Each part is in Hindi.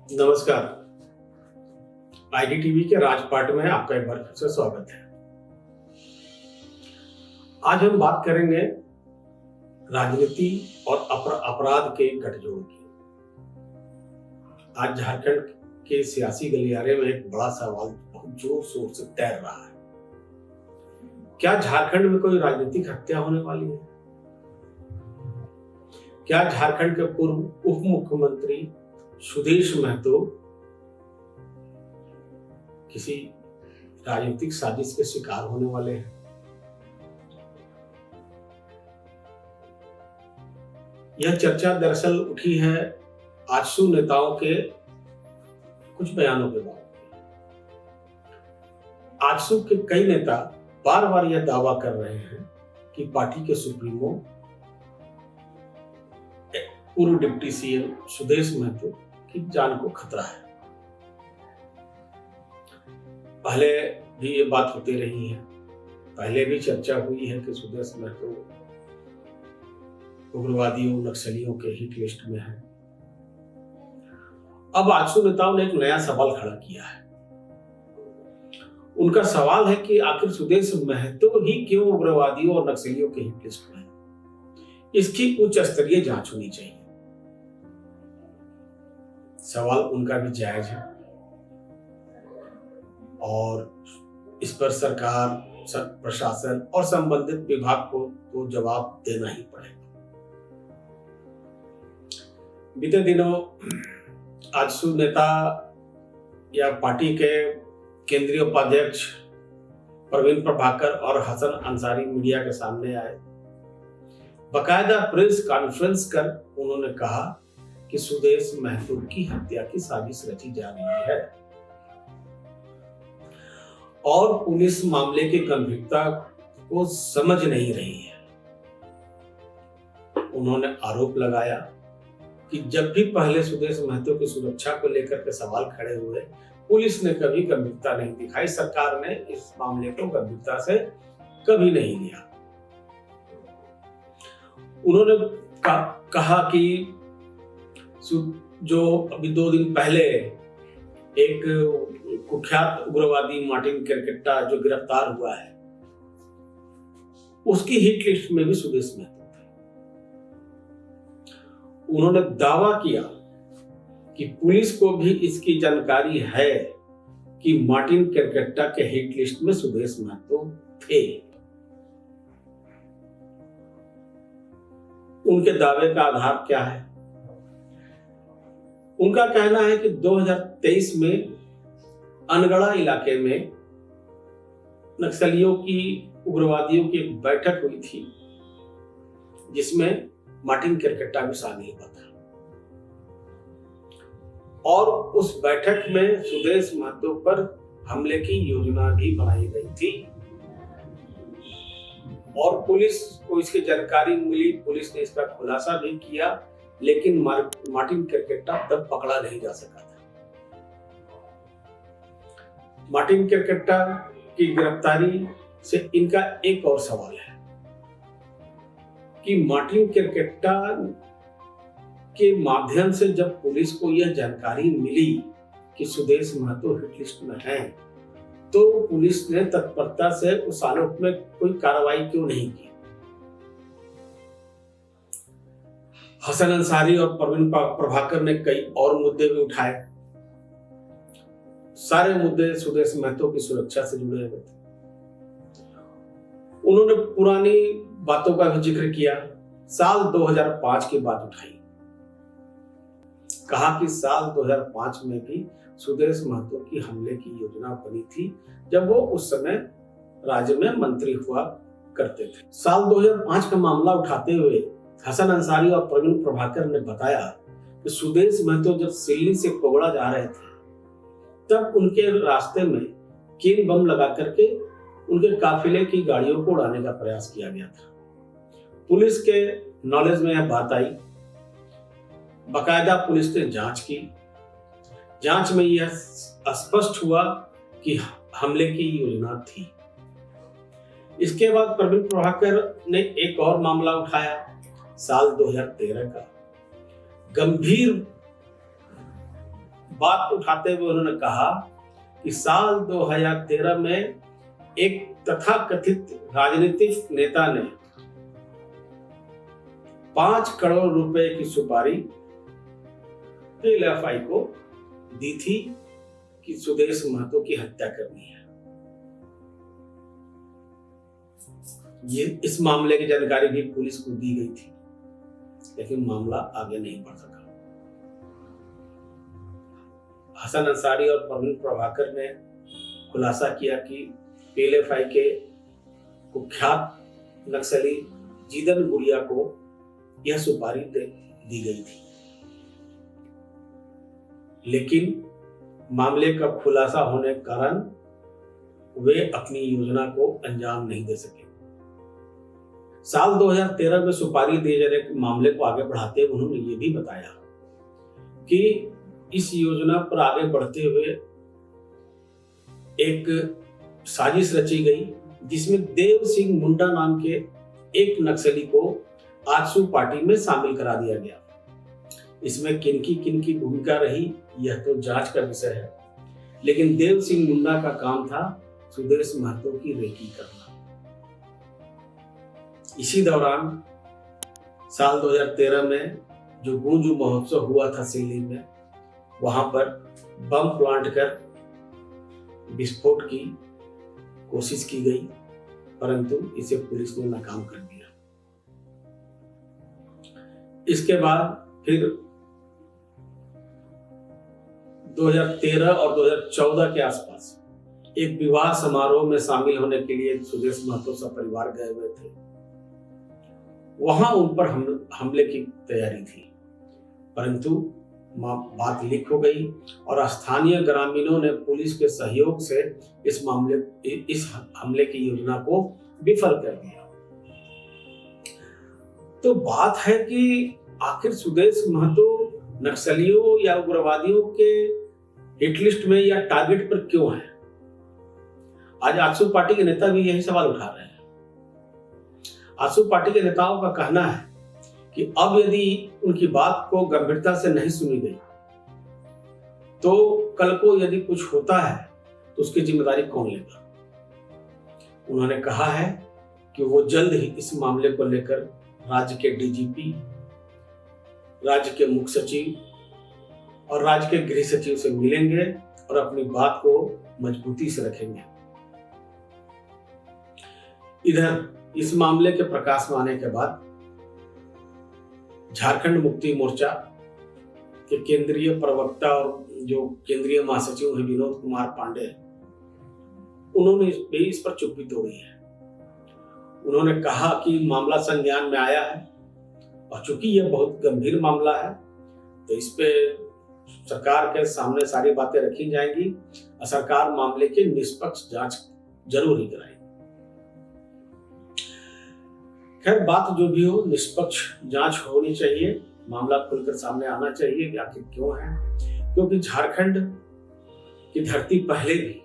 नमस्कार। आईडीटीवी के राजपाट में आपका एक बार फिर से स्वागत है। आज हम बात करेंगे राजनीति और अपराध के गठजोड़ की। आज झारखंड के सियासी गलियारे में एक बड़ा सवाल बहुत जोर शोर से तैर रहा है। क्या झारखंड में कोई राजनीतिक हत्या होने वाली है? क्या झारखंड के पूर्व उप मुख्यमंत्री सुदेश महतो किसी राजनीतिक साजिश के शिकार होने वाले हैं? यह चर्चा दरअसल उठी है आजसू नेताओं के कुछ बयानों के बाद। आजसू के कई नेता बार बार यह दावा कर रहे हैं कि पार्टी के सुप्रीमो पूर्व डिप्टी सीएम सुदेश महतो की जान को खतरा है। पहले भी ये बात होती रही है, पहले भी चर्चा हुई है कि सुदेश महतो उग्रवादियों नक्सलियों के हिट लिस्ट में है। अब आजसू नेताओं ने एक नया सवाल खड़ा किया है। उनका सवाल है कि आखिर सुदेश महतो ही क्यों उग्रवादियों और नक्सलियों के हिट लिस्ट में है? इसकी उच्च स्तरीय जांच होनी चाहिए। सवाल उनका भी जायज है और इस पर सरकार, प्रशासन और संबंधित विभाग को तो जवाब देना ही पड़ेगा। बीते दिनों आजसू नेता या पार्टी के केंद्रीय उपाध्यक्ष प्रवीण प्रभाकर और हसन अंसारी मीडिया के सामने आए। बाकायदा प्रेस कॉन्फ्रेंस कर उन्होंने कहा कि सुदेश महतो की हत्या की साजिश रची जा रही है और पुलिस मामले की गंभीरता को समझ नहीं रही है। उन्होंने आरोप लगाया कि जब भी पहले सुदेश महतो की सुरक्षा को लेकर के सवाल खड़े हुए, पुलिस ने कभी गंभीरता नहीं दिखाई, सरकार ने इस मामले को गंभीरता से कभी नहीं लिया। उन्होंने कहा कि जो अभी 2 दिन पहले एक कुख्यात उग्रवादी मार्टिन केरकेट्टा जो गिरफ्तार हुआ है, उसकी हिट लिस्ट में भी सुदेश महतो थे। उन्होंने दावा किया कि पुलिस को भी इसकी जानकारी है कि मार्टिन केरकेट्टा के हिट लिस्ट में सुदेश महतो थे। उनके दावे का आधार क्या है? उनका कहना है कि 2023 में अनगढ़ा इलाके में नक्सलियों की, उग्रवादियों की एक बैठक हुई थी जिसमें मार्टिन केरकेट्टा भी शामिल हुआ था और उस बैठक में सुदेश महतो पर हमले की योजना भी बनाई गई थी और पुलिस को इसकी जानकारी मिली। पुलिस ने इसका खुलासा भी किया, लेकिन मार्टिन केरकेट्टा तब पकड़ा नहीं जा सका था। मार्टिन केरकेट्टा की गिरफ्तारी से इनका एक और सवाल है कि मार्टिन केरकेट्टा के माध्यम से जब पुलिस को यह जानकारी मिली कि सुदेश महतो हिट लिस्ट में है, तो पुलिस ने तत्परता से उस आरोप में कोई कार्रवाई क्यों नहीं की? हसन अंसारी और प्रवीण प्रभाकर ने कई और मुद्दे भी उठाए। सारे मुद्दे सुदेश महतो की सुरक्षा से जुड़े हुए थे। उन्होंने पुरानी बातों का भी जिक्र किया। साल 2005 की बात उठाई, कहा कि साल 2005 में भी सुदेश महतो की हमले की योजना बनी थी जब वो उस समय राज्य में मंत्री हुआ करते थे। साल 2005 का मामला उठाते हुए हसन अंसारी और प्रवीण प्रभाकर ने बताया कि सुदेश महतो जब सिल्ली से कोगड़ा जा रहे थे, तब उनके रास्ते में कील बम लगा करके उनके काफिले की गाड़ियों को उड़ाने का प्रयास किया गया था। पुलिस के नॉलेज में यह बात आई। बाकायदा पुलिस ने जांच की। जांच में यह स्पष्ट हुआ कि हमले की योजना थी। इसके बाद प्रवीण प्रभाकर ने एक और मामला उठाया, साल 2013 का। गंभीर बात उठाते हुए उन्होंने कहा कि साल 2013 में एक तथाकथित राजनीतिक नेता ने 5 करोड़ रुपए की सुपारी पीएलएफआई को दी थी कि सुदेश महतो की हत्या करनी है। ये इस मामले की जानकारी भी पुलिस को दी गई थी, लेकिन मामला आगे नहीं बढ़ सका। हसन अंसारी और परवीन प्रभाकर ने खुलासा किया कि पीएलएफआई के कुख्यात नक्सली जीदन गुड़िया को यह सुपारी दी गई थी, लेकिन मामले का खुलासा होने के कारण वे अपनी योजना को अंजाम नहीं दे सके। साल 2013 में सुपारी दिए जाने के मामले को आगे बढ़ाते हुए उन्होंने ये भी बताया कि इस योजना पर आगे बढ़ते हुए एक साजिश रची गई, जिसमें देव सिंह मुंडा नाम के एक नक्सली को आजसू पार्टी में शामिल करा दिया गया। इसमें किनकी भूमिका रही यह तो जांच का विषय है, लेकिन देव सिंह मुंडा का काम था सुदेश महतो की रेकी करना। इसी दौरान साल 2013 में जो गूंज महोत्सव हुआ था सिल्ली में, वहां पर बम प्लांट कर विस्फोट की कोशिश की गई, परंतु इसे पुलिस ने नाकाम कर दिया। इसके बाद फिर 2013 और 2014 के आसपास एक विवाह समारोह में शामिल होने के लिए सुदेश महतो सपरिवार गए हुए थे। वहां उन पर हमले की तैयारी थी, परंतु बात लीक हो गई और स्थानीय ग्रामीणों ने पुलिस के सहयोग से इस हमले की योजना को विफल कर दिया। तो बात है कि आखिर सुदेश महतो नक्सलियों या उग्रवादियों के हिट लिस्ट में या टारगेट पर क्यों है? आज आजसू पार्टी के नेता भी यही सवाल उठा रहे हैं। आजसू पार्टी के नेताओं का कहना है कि अब यदि उनकी बात को गंभीरता से नहीं सुनी गई तो कल को यदि कुछ होता है तो उसकी जिम्मेदारी कौन लेगा। उन्होंने कहा है कि वो जल्द ही इस मामले को लेकर राज्य के डीजीपी, राज्य के मुख्य सचिव और राज्य के गृह सचिव से मिलेंगे और अपनी बात को मजबूती से रखेंगे। इधर इस मामले के प्रकाश में आने के बाद झारखंड मुक्ति मोर्चा के केंद्रीय प्रवक्ता और जो केंद्रीय महासचिव हैं विनोद कुमार पांडे, उन्होंने भी इस पर चुप्पी तोड़ी है। उन्होंने कहा कि मामला संज्ञान में आया है और चूंकि यह बहुत गंभीर मामला है तो इस पे सरकार के सामने सारी बातें रखी जाएंगी और सरकार मामले की निष्पक्ष जांच जरूर ही कराएगी। खैर, बात जो भी हो, निष्पक्ष जांच होनी चाहिए, मामला खुलकर सामने आना चाहिए कि आखिर क्यों है। क्योंकि झारखंड की धरती पहले भी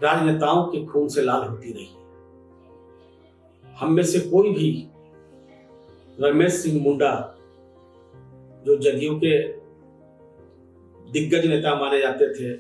राजनेताओं के खून से लाल होती रही। हम में से कोई भी रमेश सिंह मुंडा, जो जदयू के दिग्गज नेता माने जाते थे,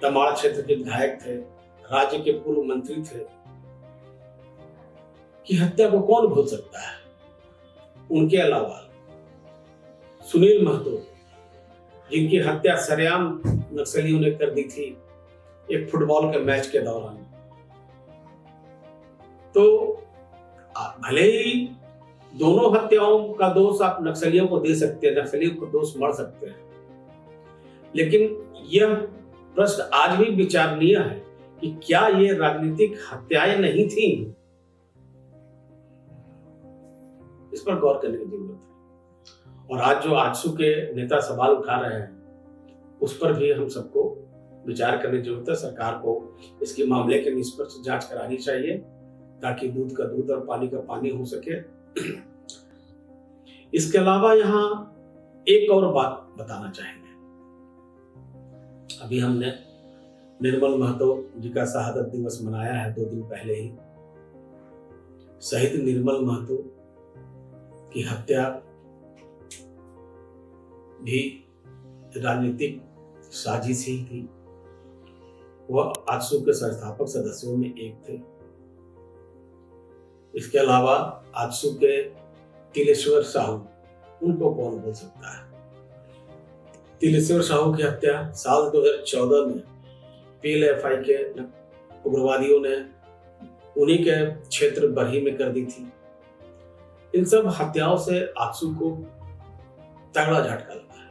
तमाड़ क्षेत्र के विधायक थे, राज्य के पूर्व मंत्री थे, की हत्या को कौन भूल सकता है। उनके अलावा सुनील महतो, जिनकी हत्या सरेआम नक्सलियों ने कर दी थी एक फुटबॉल के मैच के दौरान, तो भले ही दोनों हत्याओं का दोष आप नक्सलियों को दे सकते हैं, नक्सलियों को दोष मर सकते हैं, लेकिन यह प्रश्न आज भी विचारणीय है कि क्या ये राजनीतिक हत्याएं नहीं थी। इस पर गौर करने की जरूरत है। और आज जो आजसू के नेता सवाल उठा रहे हैं उस पर भी हम सबको विचार करने की जरूरत है। सरकार को इसके मामले की निष्पक्ष जांच करानी चाहिए ताकि दूध का दूध और पानी का पानी हो सके। इसके अलावा यहाँ एक और बात बताना चाहेंगे। अभी हमने निर्मल महतो जी का शहादत दिवस मनाया है 2 दिन पहले ही। शहीद निर्मल महतो की हत्या भी राजनीतिक साजिश ही थी। वह आजसू के संस्थापक सदस्यों में एक थे। इसके अलावा आजसू के तिलेश्वर साहू, उनको कौन भूल सकता है। तिलेश्वर साहू की हत्या साल 2014 में PLFI के उग्रवादियों ने उन्हीं के क्षेत्र बरही में कर दी थी। इन सब हत्याओं से आजसू को तगड़ा झटका लगा है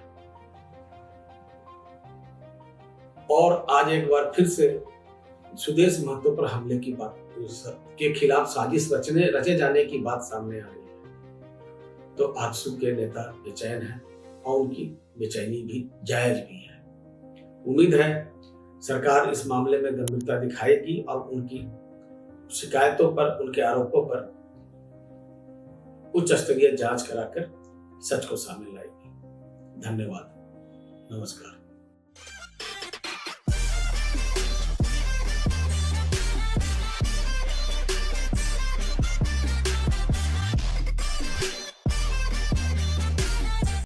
और आज एक बार फिर से सुदेश महतो पर हमले की बात के खिलाफ साजिश रचे जाने की बात सामने आ रही है। तो आजसू के नेता बेचैन हैं और उनकी बेचैनी भी जायज भी है। उम्मीद है सरकार इस मामले में गंभीरता दिखाएगी और उनकी शिकायतों पर, उनके आरोपों पर उच्च स्तरीय जांच कराकर सच को सामने लाएगी। धन्यवाद। नमस्कार।